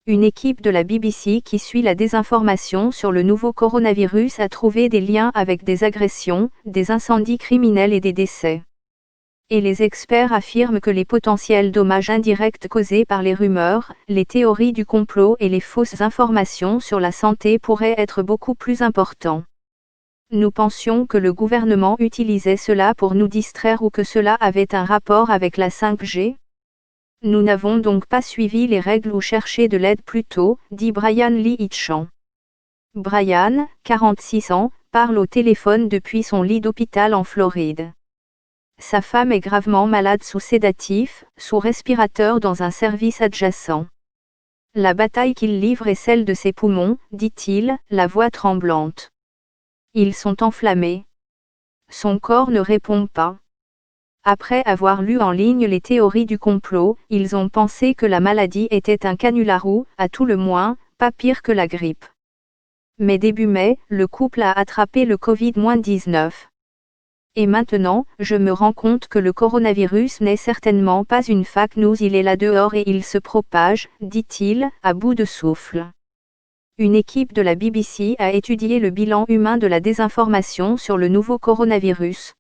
Une équipe de la BBC qui suit la désinformation sur le nouveau coronavirus a trouvé des liens avec des agressions, des incendies criminels et des décès. Et les experts affirment que les potentiels dommages indirects causés par les rumeurs, les théories du complot et les fausses informations sur la santé pourraient être beaucoup plus importants. Nous pensions que le gouvernement utilisait cela pour nous distraire ou que cela avait un rapport avec la 5G. Nous n'avons donc pas suivi les règles ou cherché de l'aide plus tôt, dit Brian Lee Hitchan. Brian, 46 ans, parle au téléphone depuis son lit d'hôpital en Floride. Sa femme est gravement malade sous sédatifs, sous respirateur dans un service adjacent. La bataille qu'il livre est celle de ses poumons, dit-il, la voix tremblante. Ils sont enflammés. Son corps ne répond pas. Après avoir lu en ligne les théories du complot, ils ont pensé que la maladie était un canular ou, à tout le moins, pas pire que la grippe. Mais début mai, le couple a attrapé le Covid-19. Et maintenant, je me rends compte que le coronavirus n'est certainement pas une fake news, il est là dehors et il se propage, dit-il, à bout de souffle. Une équipe de la BBC a étudié le bilan humain de la désinformation sur le nouveau coronavirus.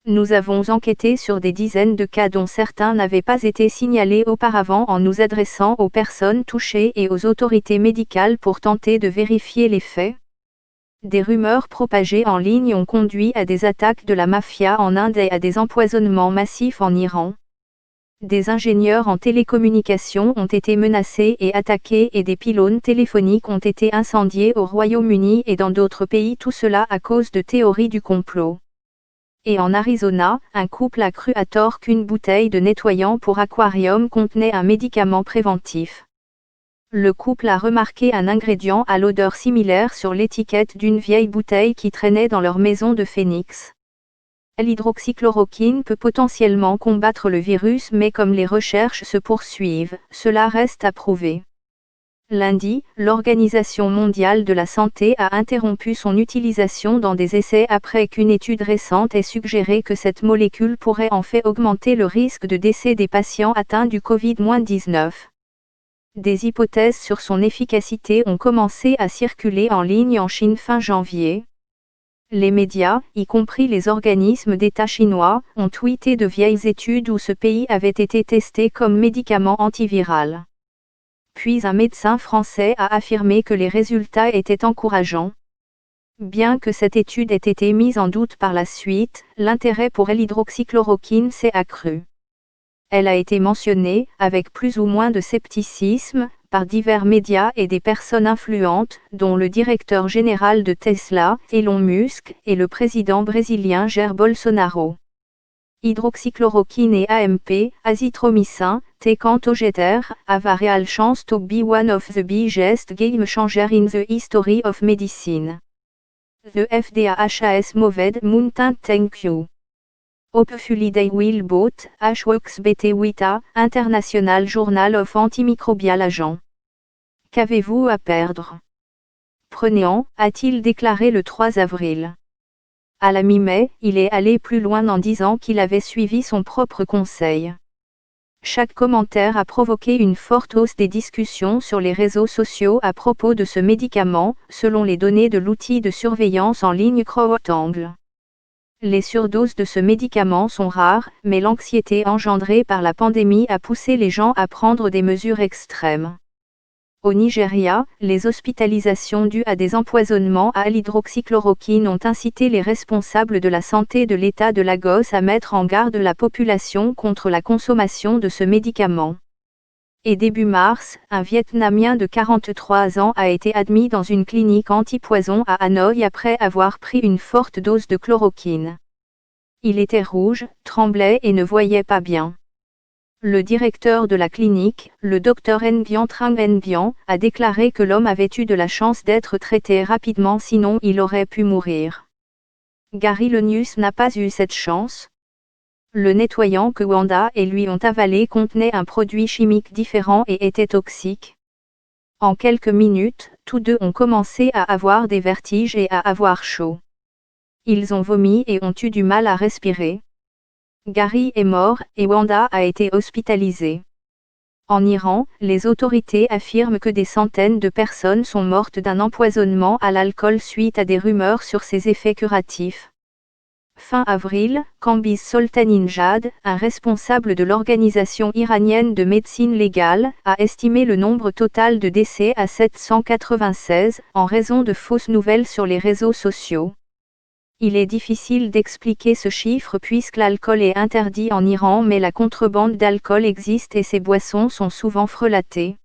Nous avons enquêté sur des dizaines de cas dont certains n'avaient pas été signalés auparavant en nous adressant aux personnes touchées et aux autorités médicales pour tenter de vérifier les faits. Des rumeurs propagées en ligne ont conduit à des attaques de la mafia en Inde et à des empoisonnements massifs en Iran. Des ingénieurs en télécommunications ont été menacés et attaqués et des pylônes téléphoniques ont été incendiés au Royaume-Uni et dans d'autres pays, tout cela à cause de théories du complot. Et en Arizona, un couple a cru à tort qu'une bouteille de nettoyant pour aquarium contenait un médicament préventif. Le couple a remarqué un ingrédient à l'odeur similaire sur l'étiquette d'une vieille bouteille qui traînait dans leur maison de Phoenix. L'hydroxychloroquine peut potentiellement combattre le virus, mais comme les recherches se poursuivent, cela reste à prouver. Lundi, l'Organisation mondiale de la santé a interrompu son utilisation dans des essais après qu'une étude récente ait suggéré que cette molécule pourrait en fait augmenter le risque de décès des patients atteints du Covid-19. Des hypothèses sur son efficacité ont commencé à circuler en ligne en Chine fin janvier. Les médias, y compris les organismes d'État chinois, ont tweeté de vieilles études où ce pays avait été testé comme médicament antiviral. Puis un médecin français a affirmé que les résultats étaient encourageants. Bien que cette étude ait été mise en doute par la suite, l'intérêt pour l'hydroxychloroquine s'est accru. Elle a été mentionnée, avec plus ou moins de scepticisme, par divers médias et des personnes influentes, dont le directeur général de Tesla, Elon Musk, et le président brésilien Jair Bolsonaro. Hydroxychloroquine et AMP, azithromycin, T-cantogeter, have a real chance to be one of the biggest game changer in the history of medicine. The FDA has moved mountain, thank you. Hopefully they will both, works better with a International Journal of Antimicrobial Agents. Qu'avez-vous à perdre? Prenez-en, a-t-il déclaré le 3 avril. À la mi-mai, il est allé plus loin en disant qu'il avait suivi son propre conseil. Chaque commentaire a provoqué une forte hausse des discussions sur les réseaux sociaux à propos de ce médicament, selon les données de l'outil de surveillance en ligne CrowdTangle. Les surdoses de ce médicament sont rares, mais l'anxiété engendrée par la pandémie a poussé les gens à prendre des mesures extrêmes. Au Nigeria, les hospitalisations dues à des empoisonnements à l'hydroxychloroquine ont incité les responsables de la santé de l'État de Lagos à mettre en garde la population contre la consommation de ce médicament. Et début mars, un Vietnamien de 43 ans a été admis dans une clinique antipoison à Hanoï après avoir pris une forte dose de chloroquine. Il était rouge, tremblait et ne voyait pas bien. Le directeur de la clinique, le Dr Nguyen Trang Nguyen, a déclaré que l'homme avait eu de la chance d'être traité rapidement, sinon il aurait pu mourir. Gary Lenius n'a pas eu cette chance. Le nettoyant que Wanda et lui ont avalé contenait un produit chimique différent et était toxique. En quelques minutes, tous deux ont commencé à avoir des vertiges et à avoir chaud. Ils ont vomi et ont eu du mal à respirer. Gary est mort et Wanda a été hospitalisée. En Iran, les autorités affirment que des centaines de personnes sont mortes d'un empoisonnement à l'alcool suite à des rumeurs sur ses effets curatifs. Fin avril, Kambiz Soltaninjad, un responsable de l'organisation iranienne de médecine légale, a estimé le nombre total de décès à 796, en raison de fausses nouvelles sur les réseaux sociaux. Il est difficile d'expliquer ce chiffre puisque l'alcool est interdit en Iran, mais la contrebande d'alcool existe et ces boissons sont souvent frelatées.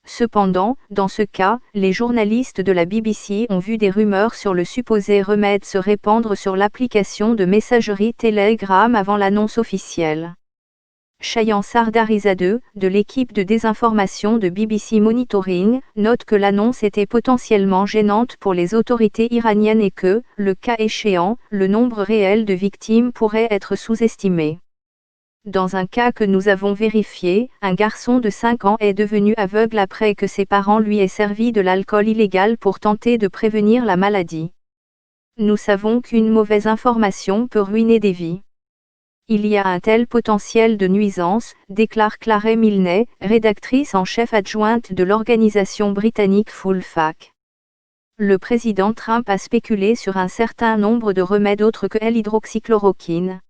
Cependant, dans ce cas, les journalistes de la BBC ont vu des rumeurs sur le supposé remède se répandre sur l'application de messagerie Telegram avant l'annonce officielle. Shayan Sardarizadeh, de l'équipe de désinformation de BBC Monitoring, note que l'annonce était potentiellement gênante pour les autorités iraniennes et que, le cas échéant, le nombre réel de victimes pourrait être sous-estimé. Dans un cas que nous avons vérifié, un garçon de 5 ans est devenu aveugle après que ses parents lui aient servi de l'alcool illégal pour tenter de prévenir la maladie. Nous savons qu'une mauvaise information peut ruiner des vies. Il y a un tel potentiel de nuisance, déclare Clare Milne, rédactrice en chef adjointe de l'organisation britannique Full Fact. Le président Trump a spéculé sur un certain nombre de remèdes autres que l'hydroxychloroquine.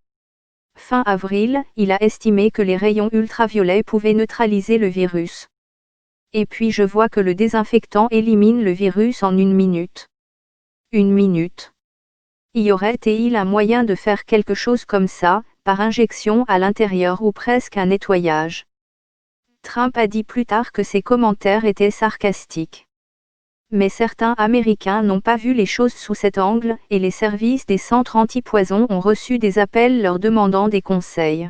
Fin avril, il a estimé que les rayons ultraviolets pouvaient neutraliser le virus. Et puis je vois que le désinfectant élimine le virus en 1 minute. 1 minute. Y aurait-il un moyen de faire quelque chose comme ça, par injection à l'intérieur ou presque un nettoyage? Trump a dit plus tard que ses commentaires étaient sarcastiques. Mais certains Américains n'ont pas vu les choses sous cet angle, et les services des centres anti-poison ont reçu des appels leur demandant des conseils.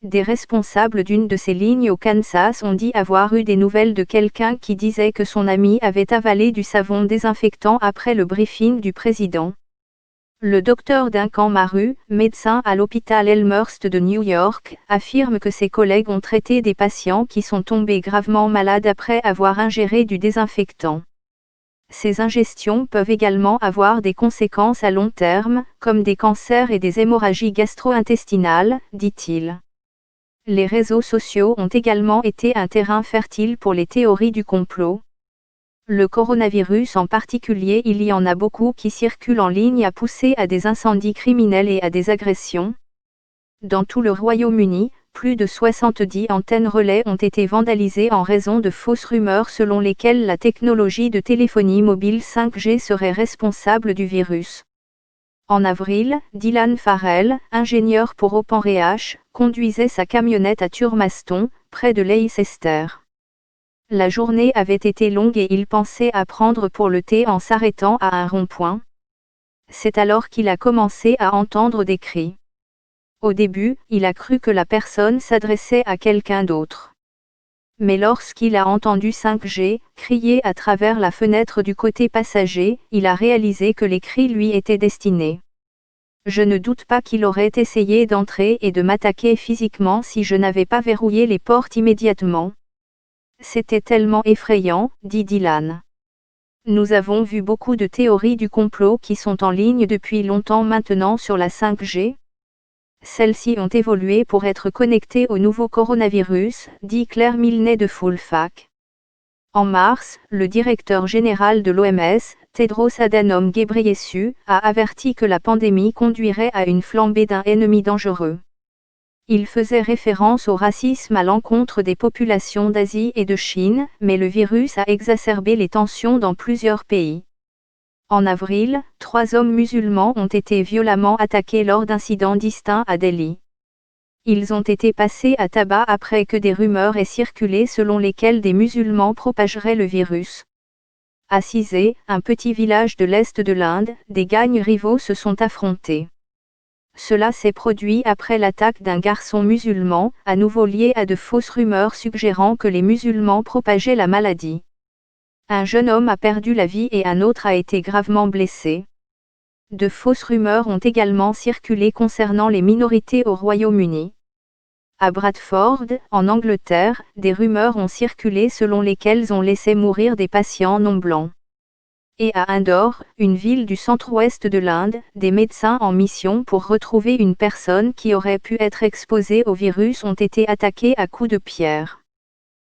Des responsables d'une de ces lignes au Kansas ont dit avoir eu des nouvelles de quelqu'un qui disait que son ami avait avalé du savon désinfectant après le briefing du président. Le docteur Duncan Maru, médecin à l'hôpital Elmhurst de New York, affirme que ses collègues ont traité des patients qui sont tombés gravement malades après avoir ingéré du désinfectant. Ces ingestions peuvent également avoir des conséquences à long terme, comme des cancers et des hémorragies gastro-intestinales, dit-il. Les réseaux sociaux ont également été un terrain fertile pour les théories du complot. Le coronavirus en particulier, il y en a beaucoup qui circulent en ligne, a poussé à des incendies criminels et à des agressions. Dans tout le Royaume-Uni, plus de 70 antennes relais ont été vandalisées en raison de fausses rumeurs selon lesquelles la technologie de téléphonie mobile 5G serait responsable du virus. En avril, Dylan Farrell, ingénieur pour OpenREACH, conduisait sa camionnette à Turmaston, près de Leicester. La journée avait été longue et il pensait à prendre pour le thé en s'arrêtant à un rond-point. C'est alors qu'il a commencé à entendre des cris. Au début, il a cru que la personne s'adressait à quelqu'un d'autre. Mais lorsqu'il a entendu 5G crier à travers la fenêtre du côté passager, il a réalisé que les cris lui étaient destinés. Je ne doute pas qu'il aurait essayé d'entrer et de m'attaquer physiquement si je n'avais pas verrouillé les portes immédiatement. C'était tellement effrayant, dit Dylan. Nous avons vu beaucoup de théories du complot qui sont en ligne depuis longtemps maintenant sur la 5G. Celles-ci ont évolué pour être connectées au nouveau coronavirus, dit Clare Milne de Full Fact. En mars, le directeur général de l'OMS, Tedros Adhanom Ghebreyesus, a averti que la pandémie conduirait à une flambée d'un ennemi dangereux. Il faisait référence au racisme à l'encontre des populations d'Asie et de Chine, mais le virus a exacerbé les tensions dans plusieurs pays. En avril, 3 hommes musulmans ont été violemment attaqués lors d'incidents distincts à Delhi. Ils ont été passés à tabac après que des rumeurs aient circulé selon lesquelles des musulmans propageraient le virus. À Cizé, un petit village de l'Est de l'Inde, des gangs rivaux se sont affrontés. Cela s'est produit après l'attaque d'un garçon musulman, à nouveau lié à de fausses rumeurs suggérant que les musulmans propageaient la maladie. Un jeune homme a perdu la vie et un autre a été gravement blessé. De fausses rumeurs ont également circulé concernant les minorités au Royaume-Uni. À Bradford, en Angleterre, des rumeurs ont circulé selon lesquelles on laissait mourir des patients non blancs. Et à Indore, une ville du centre-ouest de l'Inde, des médecins en mission pour retrouver une personne qui aurait pu être exposée au virus ont été attaqués à coups de pierre.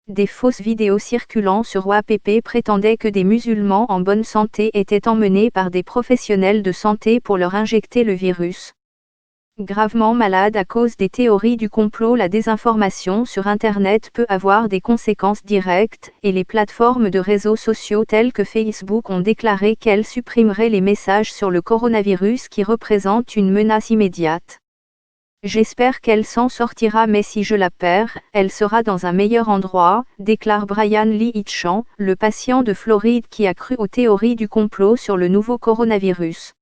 des fausses vidéos circulant sur WAPP prétendaient que des musulmans en bonne santé étaient emmenés par des professionnels de santé pour leur injecter le virus. Gravement malade à cause des théories du complot. La désinformation sur Internet peut avoir des conséquences directes, et les plateformes de réseaux sociaux telles que Facebook ont déclaré qu'elles supprimeraient les messages sur le coronavirus qui représentent une menace immédiate. J'espère qu'elle s'en sortira, mais si je la perds, elle sera dans un meilleur endroit, déclare Brian Lee Hitchan, le patient de Floride qui a cru aux théories du complot sur le nouveau coronavirus.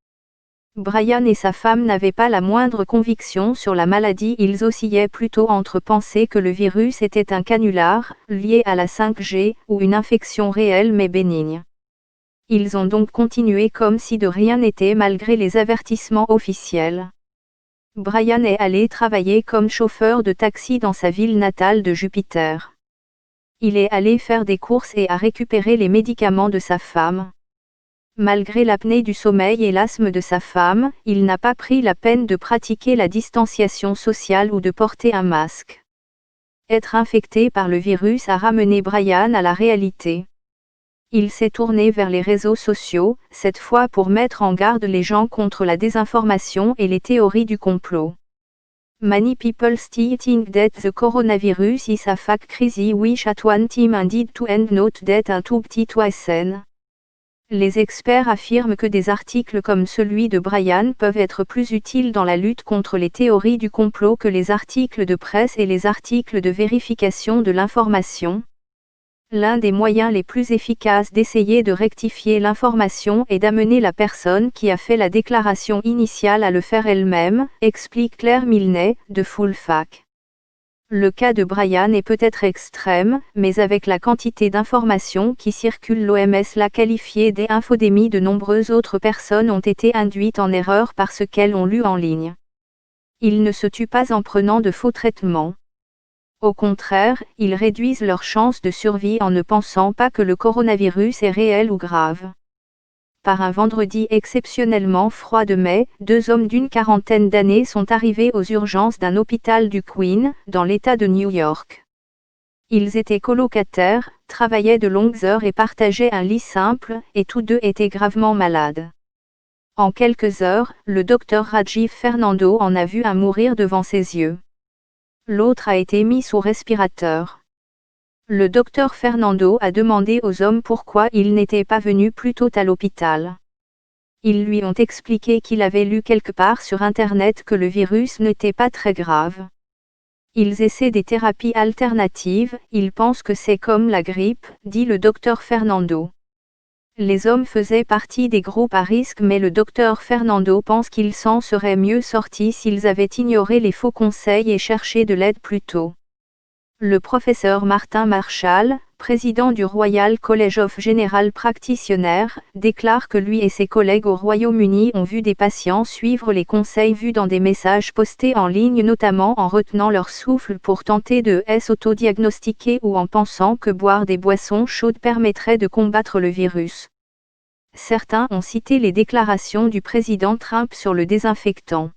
Brian et sa femme n'avaient pas la moindre conviction sur la maladie, ils oscillaient plutôt entre penser que le virus était un canular, lié à la 5G, ou une infection réelle mais bénigne. Ils ont donc continué comme si de rien n'était malgré les avertissements officiels. Brian est allé travailler comme chauffeur de taxi dans sa ville natale de Jupiter. Il est allé faire des courses et a récupéré les médicaments de sa femme. Malgré l'apnée du sommeil et l'asthme de sa femme, il n'a pas pris la peine de pratiquer la distanciation sociale ou de porter un masque. Être infecté par le virus a ramené Brian à la réalité. Il s'est tourné vers les réseaux sociaux, cette fois pour mettre en garde les gens contre la désinformation et les théories du complot. Many people still think that the coronavirus is a fake crazy wish at one time indeed to end not that a too petit to. Les experts affirment que des articles comme celui de Brian peuvent être plus utiles dans la lutte contre les théories du complot que les articles de presse et les articles de vérification de l'information. L'un des moyens les plus efficaces d'essayer de rectifier l'information est d'amener la personne qui a fait la déclaration initiale à le faire elle-même, explique Claire Milne, de Full Fact. Le cas de Brian est peut-être extrême, mais avec la quantité d'informations qui circulent, l'OMS l'a qualifié d'infodémie. De nombreuses autres personnes ont été induites en erreur par ce qu'elles ont lu en ligne. Ils ne se tuent pas en prenant de faux traitements. Au contraire, ils réduisent leurs chances de survie en ne pensant pas que le coronavirus est réel ou grave. Par un vendredi exceptionnellement froid de mai, 2 hommes d'une quarantaine d'années sont arrivés aux urgences d'un hôpital du Queens, dans l'État de New York. Ils étaient colocataires, travaillaient de longues heures et partageaient un lit simple, et tous deux étaient gravement malades. En quelques heures, le docteur Rajiv Fernando en a vu un mourir devant ses yeux. L'autre a été mis sous respirateur. Le docteur Fernando a demandé aux hommes pourquoi ils n'étaient pas venus plus tôt à l'hôpital. Ils lui ont expliqué qu'il avait lu quelque part sur Internet que le virus n'était pas très grave. Ils essaient des thérapies alternatives, ils pensent que c'est comme la grippe, dit le docteur Fernando. Les hommes faisaient partie des groupes à risque, mais le docteur Fernando pense qu'ils s'en seraient mieux sortis s'ils avaient ignoré les faux conseils et cherché de l'aide plus tôt. Le professeur Martin Marshall, président du Royal College of General Practitioners, déclare que lui et ses collègues au Royaume-Uni ont vu des patients suivre les conseils vus dans des messages postés en ligne, notamment en retenant leur souffle pour tenter de s'autodiagnostiquer ou en pensant que boire des boissons chaudes permettrait de combattre le virus. Certains ont cité les déclarations du président Trump sur le désinfectant.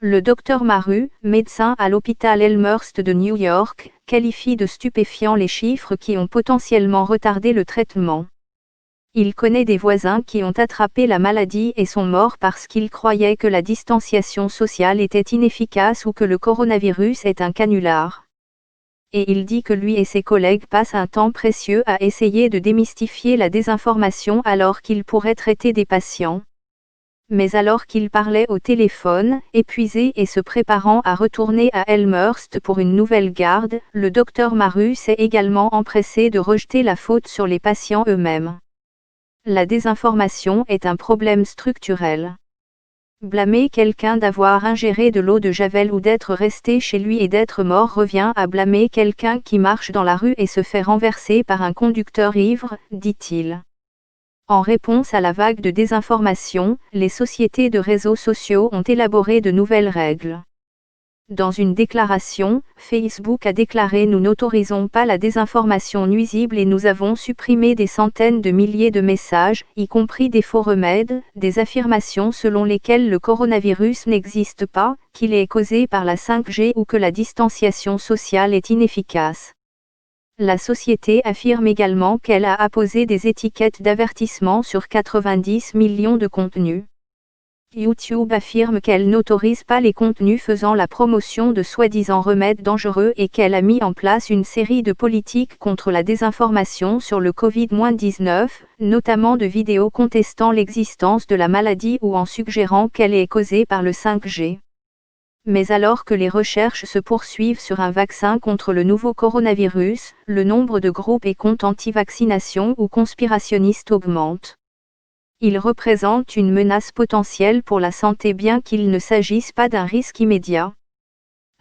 Le docteur Maru, médecin à l'hôpital Elmhurst de New York, qualifie de stupéfiants les chiffres qui ont potentiellement retardé le traitement. Il connaît des voisins qui ont attrapé la maladie et sont morts parce qu'ils croyaient que la distanciation sociale était inefficace ou que le coronavirus est un canular. Et il dit que lui et ses collègues passent un temps précieux à essayer de démystifier la désinformation alors qu'ils pourraient traiter des patients. Mais alors qu'il parlait au téléphone, épuisé et se préparant à retourner à Elmhurst pour une nouvelle garde, le docteur Maru s'est également empressé de rejeter la faute sur les patients eux-mêmes. La désinformation est un problème structurel. Blâmer quelqu'un d'avoir ingéré de l'eau de Javel ou d'être resté chez lui et d'être mort revient à blâmer quelqu'un qui marche dans la rue et se fait renverser par un conducteur ivre, dit-il. En réponse à la vague de désinformation, les sociétés de réseaux sociaux ont élaboré de nouvelles règles. Dans une déclaration, Facebook a déclaré: nous n'autorisons pas la désinformation nuisible et nous avons supprimé des centaines de milliers de messages, y compris des faux remèdes, des affirmations selon lesquelles le coronavirus n'existe pas, qu'il est causé par la 5G ou que la distanciation sociale est inefficace. La société affirme également qu'elle a apposé des étiquettes d'avertissement sur 90 millions de contenus. YouTube affirme qu'elle n'autorise pas les contenus faisant la promotion de soi-disant remèdes dangereux et qu'elle a mis en place une série de politiques contre la désinformation sur le Covid-19, notamment de vidéos contestant l'existence de la maladie ou en suggérant qu'elle est causée par le 5G. Mais alors que les recherches se poursuivent sur un vaccin contre le nouveau coronavirus, le nombre de groupes et comptes anti-vaccination ou conspirationnistes augmente. Ils représentent une menace potentielle pour la santé bien qu'il ne s'agisse pas d'un risque immédiat.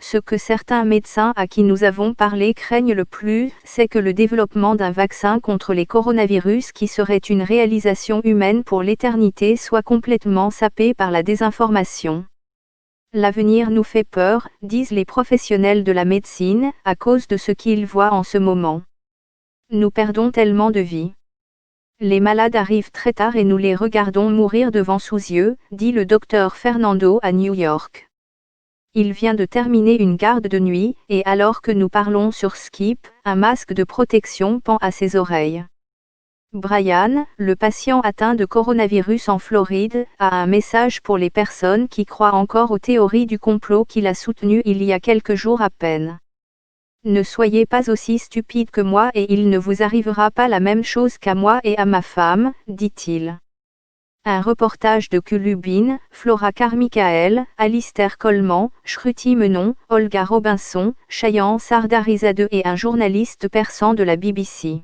Ce que certains médecins à qui nous avons parlé craignent le plus, c'est que le développement d'un vaccin contre les coronavirus qui serait une réalisation humaine pour l'éternité soit complètement sapé par la désinformation. L'avenir nous fait peur, disent les professionnels de la médecine, à cause de ce qu'ils voient en ce moment. Nous perdons tellement de vies. Les malades arrivent très tard et nous les regardons mourir devant sous yeux, dit le docteur Fernando à New York. Il vient de terminer une garde de nuit, et alors que nous parlons sur Skype, un masque de protection pend à ses oreilles. Brian, le patient atteint de coronavirus en Floride, a un message pour les personnes qui croient encore aux théories du complot qu'il a soutenues il y a quelques jours à peine. Ne soyez pas aussi stupide que moi et il ne vous arrivera pas la même chose qu'à moi et à ma femme, dit-il. Un reportage de Kulubin, Flora Carmichael, Alistair Coleman, Shruti Menon, Olga Robinson, Shayan Sardarizade et un journaliste persan de la BBC.